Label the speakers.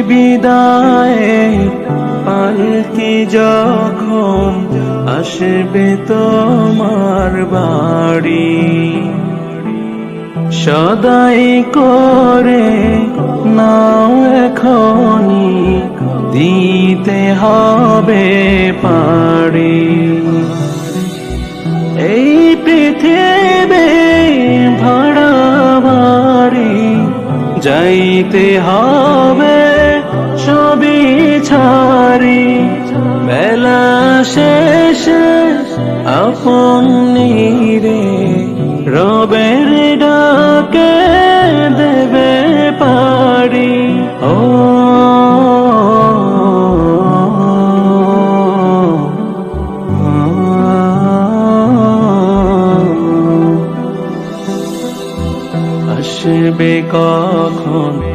Speaker 1: বিদায়ে পালকি যখন আসবে তোমার বাড়ি, সদাই করে নাও এখনি দিতে হবে পারি। এই পৃথিবী ভাড়া বাড়ি যাইতে হবে সবই ছাড়ি, বেলা শেষে আপন রে রবের ডাকে দেবে পারি। ও আসবে কখন